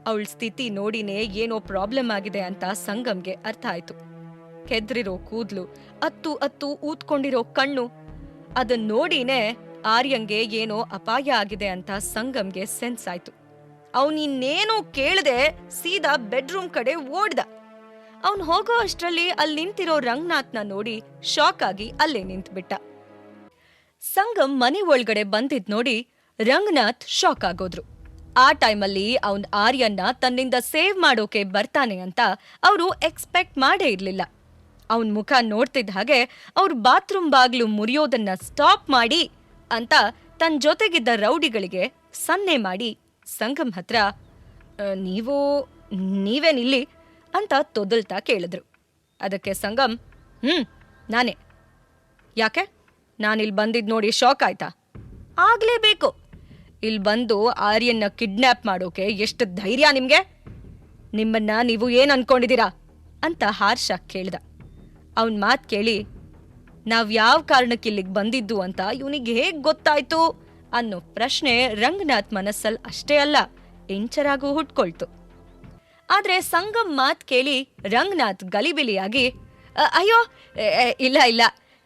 ಅವಳ ಸ್ಥಿತಿ ನೋಡಿನೇ ಏನೋ ಪ್ರಾಬ್ಲಮ್ ಆಗಿದೆ ಅಂತ ಸಂಗಮ್ಗೆ ಅರ್ಥ ಆಯ್ತು. ಕೆದ್ರಿರೋ ಕೂದ್ಲು, ಅತ್ತು ಅತ್ತು ಊದ್ಕೊಂಡಿರೋ ಕಣ್ಣು, ಅದನ್ ನೋಡಿನೇ ಆರ್ಯಂಗೆ ಏನೋ ಅಪಾಯ ಆಗಿದೆ ಅಂತ ಸಂಗಮ್ಗೆ ಸೆನ್ಸ್ ಆಯ್ತು. ಅವನಿನ್ನೇನೂ ಕೇಳದೆ ಸೀದಾ ಬೆಡ್ರೂಮ್ ಕಡೆ ಓಡ್ದ. ಅವನ್ ಹೋಗೋ ಅಷ್ಟ್ರಲ್ಲಿ ಅಲ್ಲಿ ನಿಂತಿರೋ ರಂಗನಾಥ್ನ ನೋಡಿ ಶಾಕ್ ಆಗಿ ಅಲ್ಲೇ ನಿಂತ್ಬಿಟ್ಟ. ಸಂಗಮ್ ಮನೆ ಒಳಗಡೆ ಬಂದಿದ್ ನೋಡಿ ರಂಗನಾಥ್ ಶಾಕ್ ಆಗೋದ್ರು. ಆ ಟೈಮಲ್ಲಿ ಅವನ್ ಆರ್ಯನ್ನ ತನ್ನಿಂದ ಸೇವ್ ಮಾಡೋಕೆ ಬರ್ತಾನೆ ಅಂತ ಅವರು ಎಕ್ಸ್ಪೆಕ್ಟ್ ಮಾಡೇ ಇರ್ಲಿಲ್ಲ. ಅವನ್ ಮುಖ ನೋಡ್ತಿದ್ದ ಹಾಗೆ ಅವ್ರ ಬಾತ್ರೂಮ್ ಬಾಗ್ಲು ಮುರಿಯೋದನ್ನ ಸ್ಟಾಪ್ ಮಾಡಿ ಅಂತ ತನ್ನ ಜೊತೆಗಿದ್ದ ರೌಡಿಗಳಿಗೆ ಸನ್ನೆ ಮಾಡಿ ಸಂಗಮ್ ಹತ್ರ ನೀವೇನಿಲ್ಲಿ ಅಂತ ತೊದಲ್ತಾ ಕೇಳಿದ್ರು. ಅದಕ್ಕೆ ಸಂಗಮ್ ನಾನೇ. ಯಾಕೆ? ನಾನಿಲ್ಲಿ ಬಂದಿದ್ ನೋಡಿ ಶಾಕ್ ಆಯ್ತಾ? ಆಗ್ಲೇಬೇಕು. ಇಲ್ಲಿ ಬಂದು ಆರ್ಯನ್ನ ಕಿಡ್ನ್ಯಾಪ್ ಮಾಡೋಕೆ ಎಷ್ಟು ಧೈರ್ಯ ನಿಮ್ಗೆ? ನಿಮ್ಮನ್ನ ನೀವು ಏನ್ ಅನ್ಕೊಂಡಿದ್ದೀರಾ ಅಂತ ಹಾರ್ಷಾಗಿ ಕೇಳ್ದ. ಅವನ್ ಮಾತ್ ಕೇಳಿ ನಾವ್ ಯಾವ ಕಾರಣಕ್ಕೆ ಇಲ್ಲಿಗೆ ಬಂದಿದ್ದು ಅಂತ ಇವನಿಗೆ ಹೇಗ್ ಗೊತ್ತಾಯ್ತು ಅನ್ನೋ ಪ್ರಶ್ನೆ ರಂಗನಾಥ್ ಮನಸ್ಸಲ್ಲಿ ಅಷ್ಟೇ ಅಲ್ಲ, ಇಂಚರಾಗೂ ಹುಟ್ಕೊಳ್ತು. ಆದ್ರೆ ಸಂಗಮ್ ಮಾತ್ ಕೇಳಿ ರಂಗನಾಥ್ ಗಲಿಬಿಲಿಯಾಗಿ ಅಯ್ಯೋ ಇಲ್ಲ,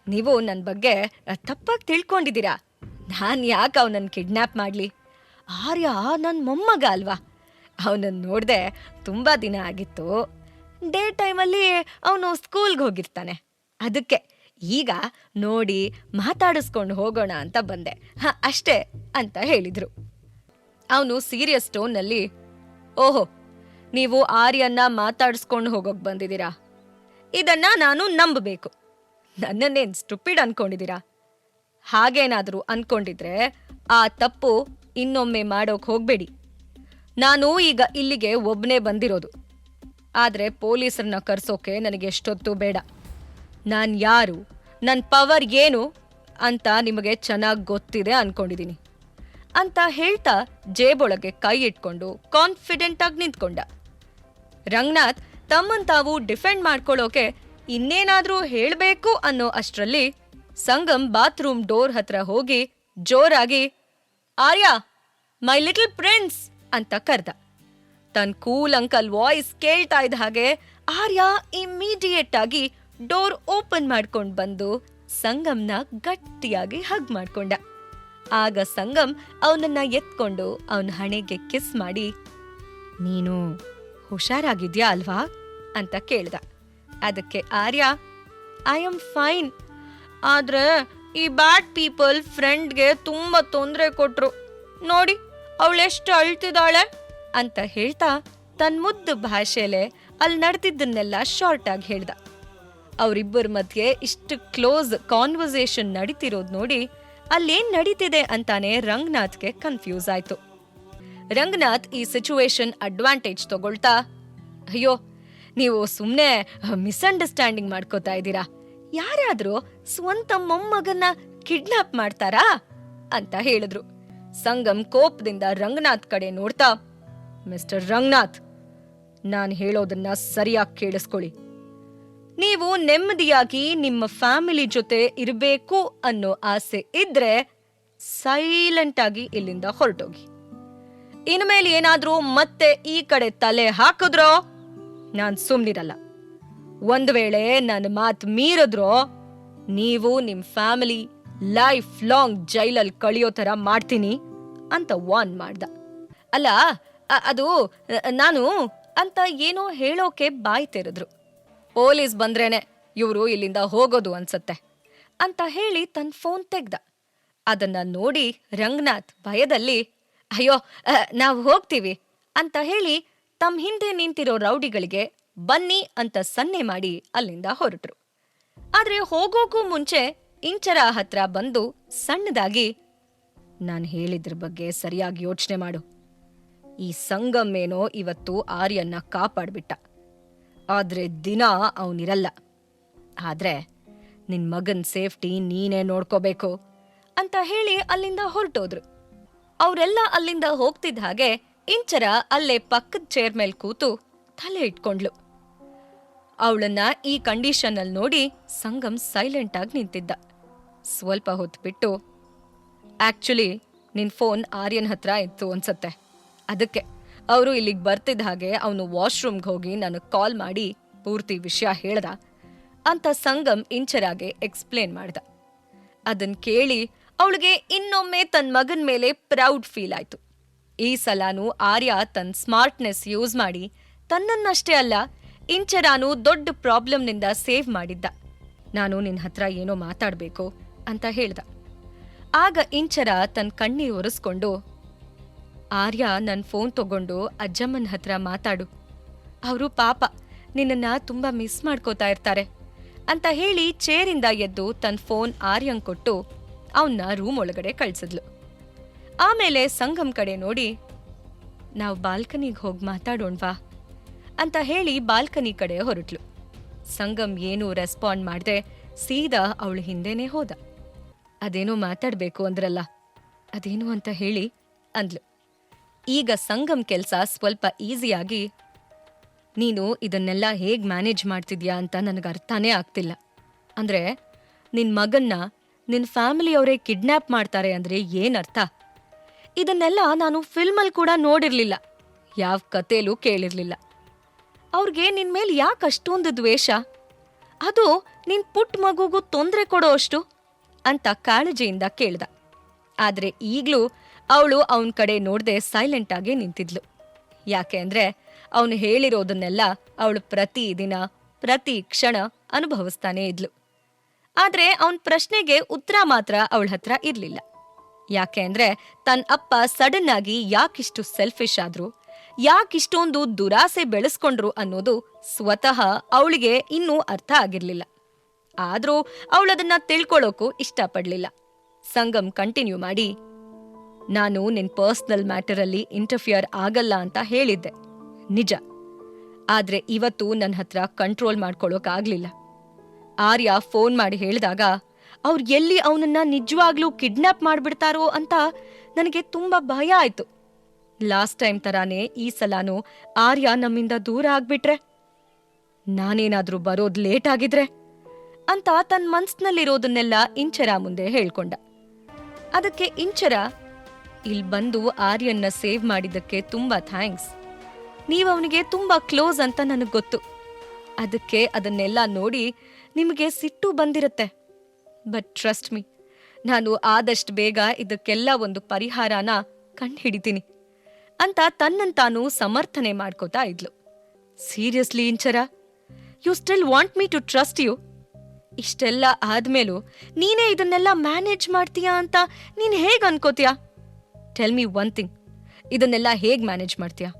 ನೀವು ನನ್ನ ಬಗ್ಗೆ ತಪ್ಪಾಗಿ ತಿಳ್ಕೊಂಡಿದ್ದೀರಾ. ನಾನ್ ಯಾಕೆ ಅವನನ್ನ ಕಿಡ್ನ್ಯಾಪ್ ಮಾಡ್ಲಿ? ಆರ್ಯ ನನ್ನ ಮೊಮ್ಮಗ ಅಲ್ವಾ? ಅವನನ್ನ ನೋಡ್ದೆ ತುಂಬಾ ದಿನ ಆಗಿತ್ತು. ಡೇ ಟೈಮಲ್ಲಿ ಅವನು ಸ್ಕೂಲ್ಗೆ ಹೋಗಿರ್ತಾನೆ. ಅದಕ್ಕೆ ಈಗ ನೋಡಿ ಮಾತಾಡಿಸ್ಕೊಂಡು ಹೋಗೋಣ ಅಂತ ಬಂದೆ, ಅಷ್ಟೇ ಅಂತ ಹೇಳಿದ್ರು. ಅವನು ಸೀರಿಯಸ್ ಟೋನ್ನಲ್ಲಿ, ಓಹೋ, ನೀವು ಆರ್ಯನ್ನ ಮಾತಾಡಿಸ್ಕೊಂಡು ಹೋಗೋಕ್ ಬಂದಿದ್ದೀರಾ? ಇದನ್ನ ನಾನು ನಂಬಬೇಕು. ನನ್ನನ್ನೇನ್ ಸ್ಟುಪಿಡ್ ಅನ್ಕೊಂಡಿದ್ದೀರಾ? ಹಾಗೇನಾದ್ರೂ ಅನ್ಕೊಂಡಿದ್ರೆ ಆ ತಪ್ಪು ಇನ್ನೊಮ್ಮೆ ಮಾಡೋಕ್ ಹೋಗ್ಬೇಡಿ. ನಾನು ಈಗ ಇಲ್ಲಿಗೆ ಒಬ್ನೇ ಬಂದಿರೋದು. ಆದ್ರೆ ಪೊಲೀಸರನ್ನ ಕರ್ಸೋಕೆ ನನಗೆ ಎಷ್ಟೊತ್ತು ಬೇಡ. ನಾನ್ ಯಾರು, ನನ್ನ ಪವರ್ ಏನು ಅಂತ ನಿಮಗೆ ಚೆನ್ನಾಗಿ ಗೊತ್ತಿದೆ ಅನ್ಕೊಂಡಿದೀನಿ ಅಂತ ಹೇಳ್ತಾ ಜೇಬೊಳಗೆ ಕೈ ಇಟ್ಕೊಂಡು ಕಾನ್ಫಿಡೆಂಟ್ ಆಗಿ ನಿಂತ್ಕೊಂಡ. ರಂಗನಾಥ್ ತಮ್ಮನ್ ತಾವು ಡಿಫೆಂಡ್ ಮಾಡ್ಕೊಳ್ಳೋಕೆ ಇನ್ನೇನಾದ್ರೂ ಹೇಳ್ಬೇಕು ಅನ್ನೋ ಅಷ್ಟ್ರಲ್ಲಿ ಸಂಗಮ್ ಬಾತ್ರೂಮ್ ಡೋರ್ ಹತ್ರ ಹೋಗಿ ಜೋರಾಗಿ ಆರ್ಯ, ಮೈ ಲಿಟಲ್ ಪ್ರಿನ್ಸ್ ಅಂತ ಕರ್ದ. ತನ್ ಕೂಲ್ ಅಂಕಲ್ ವಾಯ್ಸ್ ಕೇಳ್ತಾ ಇದ್ದ ಹಾಗೆ ಆರ್ಯ ಇಮ್ಮಿಡಿಯೇಟ್ ಆಗಿ ಡೋರ್ ಓಪನ್ ಮಾಡ್ಕೊಂಡ್ ಬಂದು ಸಂಗಮ್ನ ಗಟ್ಟಿಯಾಗಿ ಹಗ್ ಮಾಡ್ಕೊಂಡ. ಆಗ ಸಂಗಮ್ ಅವನನ್ನ ಎತ್ಕೊಂಡು ಅವನ ಹಣೆಗೆ ಕಿಸ್ ಮಾಡಿ, ನೀನು ಹುಷಾರಾಗಿದ್ಯಾ ಅಲ್ವಾ ಅಂತ ಕೇಳ್ದ. ಅದಕ್ಕೆ ಆರ್ಯ, ಐ ಆಮ್ ಫೈನ್, ಆದ್ರೆ ಈ ಬ್ಯಾಡ್ ಪೀಪಲ್ ಫ್ರೆಂಡ್ಗೆ ತುಂಬಾ ತೊಂದರೆ ಕೊಟ್ರು ನೋಡಿ, ಅವಳೆಷ್ಟು ಅಳ್ತಿದ್ದಾಳೆ ಅಂತ ಹೇಳ್ತಾ ತನ್ನ ಮುದ್ದು ಭಾಷೆಲೆ ಅಲ್ಲಿ ನಡೆದಿದ್ದನ್ನೆಲ್ಲ ಶಾರ್ಟ್ ಆಗಿ ಹೇಳ್ದ. ಅವರಿಬ್ಬರ ಮಧ್ಯೆ ಇಷ್ಟು ಕ್ಲೋಸ್ ಕಾನ್ವರ್ಸೇಷನ್ ನಡೀತಿರೋದ್ ನೋಡಿ ಅಲ್ಲೇನ್ ನಡೀತಿದೆ ಅಂತಾನೆ ರಂಗನಾಥ್ಗೆ ಕನ್ಫ್ಯೂಸ್ ಆಯ್ತು. ರಂಗನಾಥ್ ಈ ಸಿಚುವೇಶನ್ ಅಡ್ವಾಂಟೇಜ್ ತಗೊಳ್ತಾ, ಅಯ್ಯೋ, ನೀವು ಸುಮ್ನೆ ಮಿಸ್ಅಂಡರ್ಸ್ಟ್ಯಾಂಡಿಂಗ್ ಮಾಡ್ಕೋತಾ ಇದ್ದೀರಾ. ಯಾರಾದ್ರೂ ಸ್ವಂತ ಮೊಮ್ಮಗನ್ನ ಕಿಡ್ನಾಪ್ ಮಾಡ್ತಾರಾ ಅಂತ ಹೇಳಿದ್ರು. ಸಂಗಮ್ ಕೋಪದಿಂದ ರಂಗನಾಥ್ ಕಡೆ ನೋಡ್ತಾ, ಮಿಸ್ಟರ್ ರಂಗನಾಥ್, ನಾನ್ ಹೇಳೋದನ್ನ ಸರಿಯಾಗಿ ಕೇಳಿಸ್ಕೊಳ್ಳಿ. ನೀವು ನೆಮ್ಮದಿಯಾಗಿ ನಿಮ್ಮ ಫ್ಯಾಮಿಲಿ ಜೊತೆ ಇರಬೇಕು ಅನ್ನೋ ಆಸೆ ಇದ್ರೆ ಸೈಲೆಂಟ್ ಆಗಿ ಇಲ್ಲಿಂದ ಹೊರಟೋಗಿ. ಇನ್ಮೇಲೆ ಏನಾದ್ರೂ ಮತ್ತೆ ಈ ಕಡೆ ತಲೆ ಹಾಕಿದ್ರೋ ನಾನ್ ಸುಮ್ನಿರಲ್ಲ. ಒಂದ್ ವೇಳೆ ನನ್ನ ಮಾತ್ ಮೀರಿದ್ರೋ ನೀವು ನಿಮ್ ಫ್ಯಾಮಿಲಿ ಲೈಫ್ ಲಾಂಗ್ ಜೈಲಲ್ಲಿ ಕಳಿಯೋ ತರ ಮಾಡ್ತೀನಿ ಅಂತ ವಾರ್ನ್ ಮಾಡ್ದ. ಅಲ್ಲ, ಅದು ನಾನು ಅಂತ ಏನೋ ಹೇಳೋಕೆ ಬಾಯ್ ತೆರೆದ್ರು. ಪೊಲೀಸ್ ಬಂದ್ರೇನೆ ಇವ್ರು ಇಲ್ಲಿಂದ ಹೋಗೋದು ಅನ್ಸತ್ತೆ ಅಂತ ಹೇಳಿ ತನ್ನ ಫೋನ್ ತೆಗ್ದ. ಅದನ್ನ ನೋಡಿ ರಂಗನಾಥ್ ಭಯದಲ್ಲಿ, ಅಯ್ಯೋ, ನಾವು ಹೋಗ್ತೀವಿ ಅಂತ ಹೇಳಿ ತಮ್ಮ ಹಿಂದೆ ನಿಂತಿರೋ ರೌಡಿಗಳಿಗೆ ಬನ್ನಿ ಅಂತ ಸನ್ನೆ ಮಾಡಿ ಅಲ್ಲಿಂದ ಹೊರಟ್ರು. ಆದ್ರೆ ಹೋಗೋಕ್ಕೂ ಮುಂಚೆ ಇಂಚರ ಹತ್ರ ಬಂದು ಸಣ್ಣದಾಗಿ, ನಾನು ಹೇಳಿದ್ರ ಬಗ್ಗೆ ಸರಿಯಾಗಿ ಯೋಚನೆ ಮಾಡು. ಈ ಸಂಗಮ್ ಏನೋ ಇವತ್ತು ಆರ್ಯನ್ನ ಕಾಪಾಡ್ಬಿಟ್ಟ, ಆದ್ರೆ ದಿನ ಅವನಿರಲ್ಲ. ಆದ್ರೆ ನಿನ್ ಮಗನ್ ಸೇಫ್ಟಿ ನೀನೇ ನೋಡ್ಕೋಬೇಕು ಅಂತ ಹೇಳಿ ಅಲ್ಲಿಂದ ಹೊರಟೋದ್ರು. ಅವರೆಲ್ಲ ಅಲ್ಲಿಂದ ಹೋಗ್ತಿದ್ದ ಹಾಗೆ ಇಂಚರ ಅಲ್ಲೇ ಪಕ್ಕದ ಚೇರ್ ಮೇಲೆ ಕೂತು ತಲೆ ಇಟ್ಕೊಂಡ್ಲು. ಅವಳನ್ನ ಈ ಕಂಡೀಷನ್ ಅಲ್ಲಿ ನೋಡಿ ಸಂಗಮ್ ಸೈಲೆಂಟ್ ಆಗಿ ನಿಂತಿದ್ದ. ಸ್ವಲ್ಪ ಹೊತ್ತು ಬಿಟ್ಟು, ಆಕ್ಚುಲಿ ನಿನ್ ಫೋನ್ ಆರ್ಯನ್ ಹತ್ರ ಇತ್ತು ಅನ್ಸತ್ತೆ, ಅದಕ್ಕೆ ಅವರು ಇಲ್ಲಿಗೆ ಬರ್ತಿದ್ದ ಹಾಗೆ ಅವನು ವಾಶ್ರೂಮ್ಗೆ ಹೋಗಿ ನನಗೆ ಕಾಲ್ ಮಾಡಿ ಪೂರ್ತಿ ವಿಷಯ ಹೇಳ್ದ ಅಂತ ಸಂಗಮ್ ಇಂಚರಾಗೆ ಎಕ್ಸ್ಪ್ಲೇನ್ ಮಾಡ್ದ. ಅದನ್ ಕೇಳಿ ಅವಳಿಗೆ ಇನ್ನೊಮ್ಮೆ ತನ್ನ ಮಗನ ಮೇಲೆ ಪ್ರೌಡ್ ಫೀಲ್ ಆಯ್ತು. ಈ ಸಲನೂ ಆರ್ಯ ತನ್ನ ಸ್ಮಾರ್ಟ್ನೆಸ್ ಯೂಸ್ ಮಾಡಿ ತನ್ನನ್ನಷ್ಟೇ ಅಲ್ಲ ಇಂಚರಾನು ದೊಡ್ಡ ಪ್ರಾಬ್ಲಮ್ನಿಂದ ಸೇವ್ ಮಾಡಿದ್ದ. ನಾನು ನಿನ್ನ ಹತ್ರ ಏನೋ ಮಾತಾಡ್ಬೇಕು ಅಂತ ಹೇಳ್ದ. ಆಗ ಇಂಚರ ತನ್ನ ಕಣ್ಣಿ ಒರೆಸ್ಕೊಂಡು, ಆರ್ಯ ನನ್ನ ಫೋನ್ ತಗೊಂಡು ಅಜ್ಜಮ್ಮನ ಹತ್ರ ಮಾತಾಡು, ಅವರು ಪಾಪ ನಿನ್ನನ್ನ ತುಂಬಾ ಮಿಸ್ ಮಾಡ್ಕೋತಾ ಇರ್ತಾರೆ ಅಂತ ಹೇಳಿ ಚೇರಿಂದ ಎದ್ದು ತನ್ನ ಫೋನ್ ಆರ್ಯಂಗ್ ಕೊಟ್ಟು ಅವನ್ನ ರೂಮ್ ಒಳಗಡೆ ಕಳ್ಸಿದ್ಲು. ಆಮೇಲೆ ಸಂಗಮ್ ಕಡೆ ನೋಡಿ, ನಾವು ಬಾಲ್ಕನಿಗೆ ಹೋಗಿ ಮಾತಾಡೋಣ್ವಾ ಅಂತ ಹೇಳಿ ಬಾಲ್ಕನಿ ಕಡೆ ಹೊರಟ್ಲು. ಸಂಗಮ್ ಏನೂ ರೆಸ್ಪಾಂಡ್ ಮಾಡ್ದೆ ಸೀದಾ ಅವಳ ಹಿಂದೆನೇ ಹೋದ. ಅದೇನೋ ಮಾತಾಡ್ಬೇಕು ಅಂದ್ರಲ್ಲ, ಅದೇನು ಅಂತ ಹೇಳಿ ಅಂದ್ಲು. ಈಗ ಸಂಗಮ್ ಕೆಲ್ಸ ಸ್ವಲ್ಪ ಈಸಿಯಾಗಿ, ನೀನು ಇದನ್ನೆಲ್ಲ ಹೇಗ್ ಮ್ಯಾನೇಜ್ ಮಾಡ್ತಿದ್ಯಾ ಅಂತ ನನಗೆ ಅರ್ಥನೇ ಆಗ್ತಿಲ್ಲ. ಅಂದ್ರೆ ನಿನ್ ಮಗನ್ನ ನಿನ್ ಫ್ಯಾಮಿಲಿಯವರೇ ಕಿಡ್ನ್ಯಾಪ್ ಮಾಡ್ತಾರೆ ಅಂದ್ರೆ ಏನರ್ಥ? ಇದನ್ನೆಲ್ಲ ನಾನು ಫಿಲ್ಮಲ್ಲಿ ಕೂಡ ನೋಡಿರ್ಲಿಲ್ಲ, ಯಾವ ಕಥೆಲೂ ಕೇಳಿರ್ಲಿಲ್ಲ. ಅವ್ರಿಗೆ ನಿನ್ ಮೇಲೆ ಯಾಕೆ ಅಷ್ಟೊಂದು ದ್ವೇಷ? ಅದು ನಿನ್ ಪುಟ್ಟ ಮಗುಗೂ ತೊಂದರೆ ಕೊಡೋ ಅಷ್ಟು ಅಂತ ಕಾಳಜಿಯಿಂದ ಕೇಳ್ದ. ಆದ್ರೆ ಈಗ್ಲೂ ಅವಳು ಅವನ ಕಡೆ ನೋಡ್ದೆ ಸೈಲೆಂಟ್ ಆಗಿ ನಿಂತಿದ್ಲು. ಯಾಕೆ ಅಂದ್ರೆ ಅವನು ಹೇಳಿರೋದನ್ನೆಲ್ಲ ಅವಳು ಪ್ರತಿ ದಿನ ಪ್ರತಿ ಕ್ಷಣ ಅನುಭವಿಸ್ತಾನೇ ಇದ್ಲು. ಆದ್ರೆ ಅವನ್ ಪ್ರಶ್ನೆಗೆ ಉತ್ತರ ಮಾತ್ರ ಅವಳ ಹತ್ರ ಇರ್ಲಿಲ್ಲ. ಯಾಕೆ ಅಂದ್ರೆ ತನ್ನ ಅಪ್ಪ ಸಡನ್ ಆಗಿ ಯಾಕಿಷ್ಟು ಸೆಲ್ಫಿಶ್ ಆದ್ರು, ಯಾಕಿಷ್ಟೊಂದು ದುರಾಸೆ ಬೆಳೆಸ್ಕೊಂಡ್ರು ಅನ್ನೋದು ಸ್ವತಃ ಅವಳಿಗೆ ಇನ್ನೂ ಅರ್ಥ ಆಗಿರ್ಲಿಲ್ಲ. ಆದ್ರೂ ಅವಳದನ್ನ ತಿಳ್ಕೊಳ್ಳೋಕು ಇಷ್ಟಪಡ್ಲಿಲ್ಲ. ಸಂಗಮ್ ಕಂಟಿನ್ಯೂ ಮಾಡಿ, ನಾನು ನಿನ್ ಪರ್ಸನಲ್ ಮ್ಯಾಟರಲ್ಲಿ ಇಂಟರ್ಫಿಯರ್ ಆಗಲ್ಲ ಅಂತ ಹೇಳಿದ್ದೆ ನಿಜ. ಆದ್ರೆ ಇವತ್ತು ನನ್ನ ಹತ್ರ ಕಂಟ್ರೋಲ್ ಮಾಡ್ಕೊಳ್ಳೋಕಾಗ್ಲಿಲ್ಲ. ಆರ್ಯ ಫೋನ್ ಮಾಡಿ ಹೇಳಿದಾಗ ಅವ್ರು ಎಲ್ಲಿ ಅವನನ್ನ ನಿಜವಾಗ್ಲೂ ಕಿಡ್ನಾಪ್ ಮಾಡ್ಬಿಡ್ತಾರೋ ಅಂತ ನನಗೆ ತುಂಬಾ ಭಯ ಆಯ್ತು. ಲಾಸ್ಟ್ ಟೈಮ್ ತರಾನೇ ಈ ಸಲನೂ ಆರ್ಯ ನಮ್ಮಿಂದ ದೂರ ಆಗ್ಬಿಟ್ರೆ, ನಾನೇನಾದ್ರೂ ಬರೋದ್ ಲೇಟ್ ಆಗಿದ್ರೆ ಅಂತ ತನ್ನ ಮನ್ಸ್ನಲ್ಲಿರೋದನ್ನೆಲ್ಲ ಇಂಚರ ಮುಂದೆ ಹೇಳ್ಕೊಂಡ. ಅದಕ್ಕೆ ಇಂಚರ, ಇಲ್ ಬಂದು ಆರ್ಯನ್ನ ಸೇವ್ ಮಾಡಿದ್ದಕ್ಕೆ ತುಂಬಾ ಥ್ಯಾಂಕ್ಸ್. ನೀವ್ ಅವನಿಗೆ ತುಂಬಾ ಕ್ಲೋಸ್ ಅಂತ ನನಗ್ ಗೊತ್ತು. ಅದಕ್ಕೆ ಅದನ್ನೆಲ್ಲ ನೋಡಿ ನಿಮಗೆ ಸಿಟ್ಟು ಬಂದಿರತ್ತೆ. ಬಟ್ ಟ್ರಸ್ಟ್ ಮೀ, ನಾನು ಆದಷ್ಟು ಬೇಗ ಇದಕ್ಕೆಲ್ಲ ಒಂದು ಪರಿಹಾರನ ಕಂಡುಹಿಡಿತೀನಿ ಅಂತ ತನ್ನಂತಾನು ಸಮರ್ಥನೆ ಮಾಡ್ಕೋತಾ ಇದ್ಲು. Seriously Inchara, you still want me to trust you? ಇಷ್ಟೆಲ್ಲ ಆದ್ಮೇಲೂ ನೀನೇ ಇದನ್ನೆಲ್ಲ ಮ್ಯಾನೇಜ್ ಮಾಡ್ತೀಯಾ ಅಂತ ನೀನ್ ಹೇಗ್ ಅನ್ಕೋತೀಯಾ? ಟೆಲ್ ಮಿ ಒನ್ ಥಿಂಗ್, ಇದನ್ನೆಲ್ಲ ಹೇಗ್ ಮ್ಯಾನೇಜ್ ಮಾಡ್ತೀಯಾ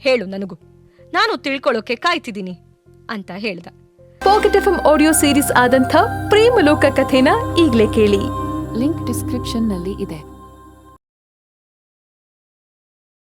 ಹೇಳು ನನಗೂ, ನಾನು ತಿಳ್ಕೊಳ್ಳೋಕೆ ಕಾಯ್ತಿದ್ದೀನಿ ಅಂತ ಹೇಳ್ದ. ಪಾಕೆಟ್ ಎಫ್ಎಂ ಆಡಿಯೋ ಸೀರೀಸ್ ಆದಂಥ ಪ್ರೇಮಲೋಕ ಕಥೆನ ಈಗ್ಲೇ ಕೇಳಿ. ಲಿಂಕ್ ಡಿಸ್ಕ್ರಿಪ್ಷನ್ ನಲ್ಲಿ ಇದೆ.